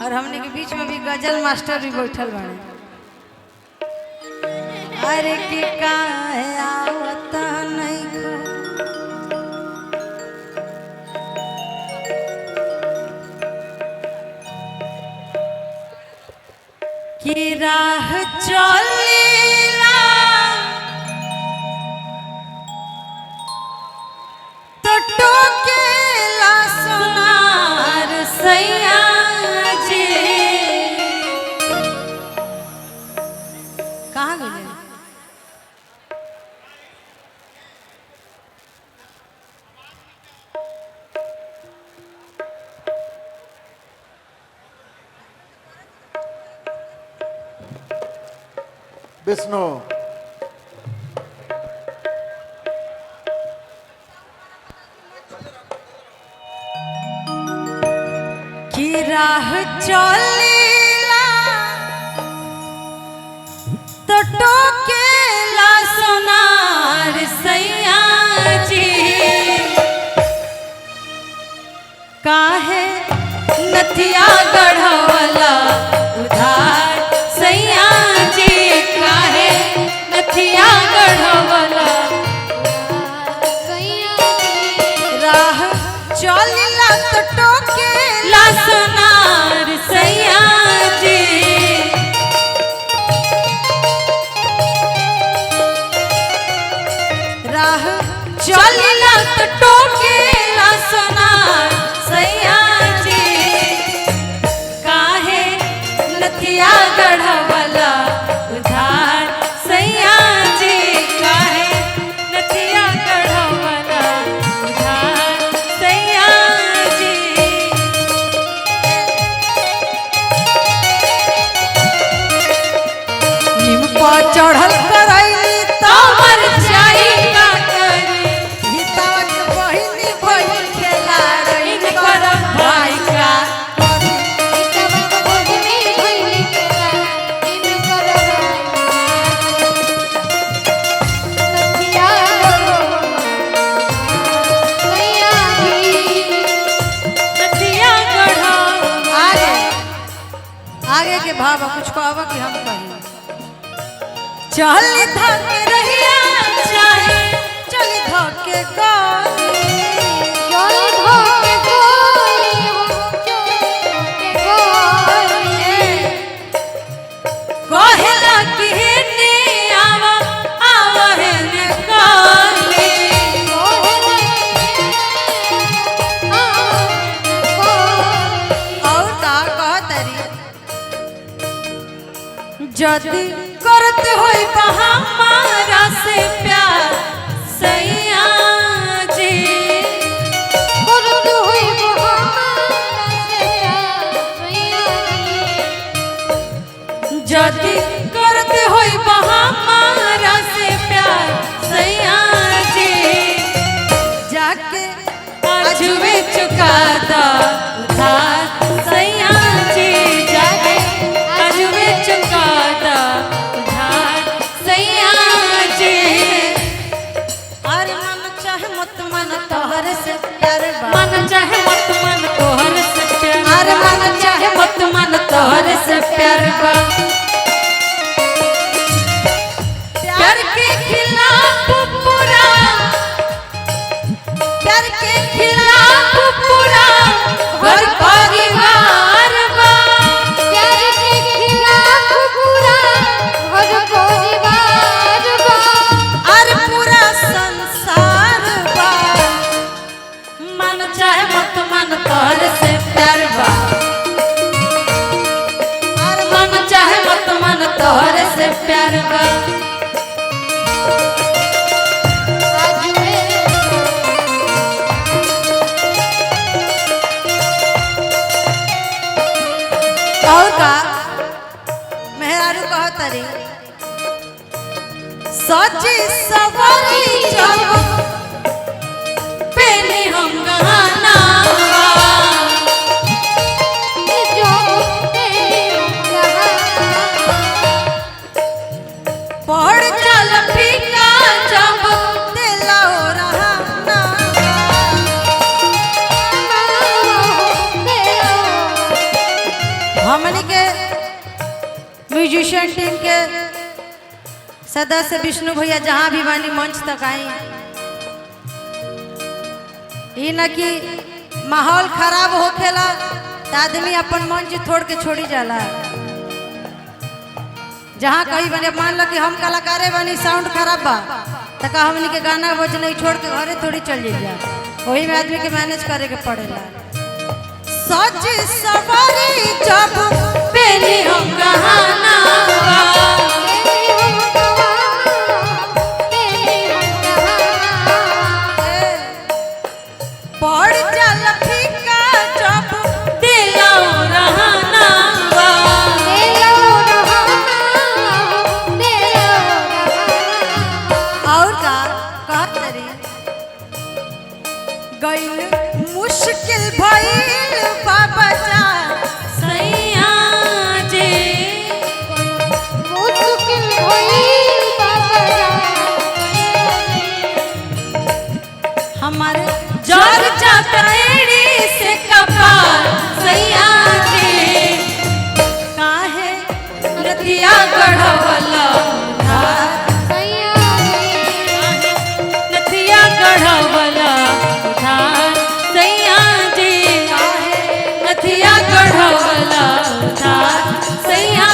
और हमने के बीच में भी गजल मास्टर भी बैठल बाड़े। अरे के काहे आवत नहीं खो कि राह चलीला तो टोकेला सोनार सैया जी। कहाँ गए? विष्णु कि राह चलीला तो टोकेला सोनार सैया जी। काहे नथिया गढ़वला उधार सैया जी। काहे नथिया गढ़वला राह चलिला तो टोकेला सोनार सैया जी। राह चलिला तो टोकेला सोनार सैया जी। काहे नथिया गढ़वला उधार सैया जी। काहे नथिया गढ़वला उधार सैया जी। नीम पर चढ़ल करैली तो मर जाई का करी। हितवा के बहिनी भइल खेला रही कर भाई का। आगे के भाव कुछ कहब कि हम कही। चल धके रहिया चाहे चल धके कहेला कि हेने आवा आवा हेने काली। और का कहतरी जदी करत होई हमारा से प्यार सैया जी। जदी करत होई हमारा से प्यार सैया जी। जाके अजुए चुका दा उधार सैया जी। जाके अजुए चुका दा उधार सैया जी। अरे मन चाहे मत मन तोहर से प्यार बा। मन चाहे मत मन तोहर से प्यार। अरे मन चाहे मत मन तोहर से प्यार बा। प्यार के खिलाफ पूरा प्यार के खिलाफ पूरा घर परिवार बा। प्यार के खिलाफ पूरा घर परिवार बा। और पूरा संसार बा। मन चाहे मत मन तोहर से प्यार बा। और मन चाहे मत मन तोहर से प्यार बा। और का मेहरारू कहतरी सची सवारी जब पेनी हम गहना पढ़ चल फीका जब दिला हो रहा ना। म्यूजिशियन टीम के सदस्य विष्णु भैया जहाँ भी बानी मंच तक आई। ये न कि माहौल खराब होखेला तो आदमी अपन मंच छोड़ के छोड़ी जाला। जहाँ कहीं बने मान लो कि हम कलाकारे बनी साउंड खराब बा तो का हमनी के गाना बजने छोड़ के घरे थोड़ी चल जा, वही में आदमी के मैनेज करे के पड़ेला। सज सवारी जब पहले हम गहना पड़ चल फीका जब दिलो रहना और का कहतरी गइल मुश्किल भइल बाबा जा सैया जे मुश्किल भइल बाबा जा हमारे जर जातड़ी से कपाल सैया जे काहे रतिया गढ़वला सैया नथिया गढ़वला उधार सैया जे नथिया गढ़वला उधार सैया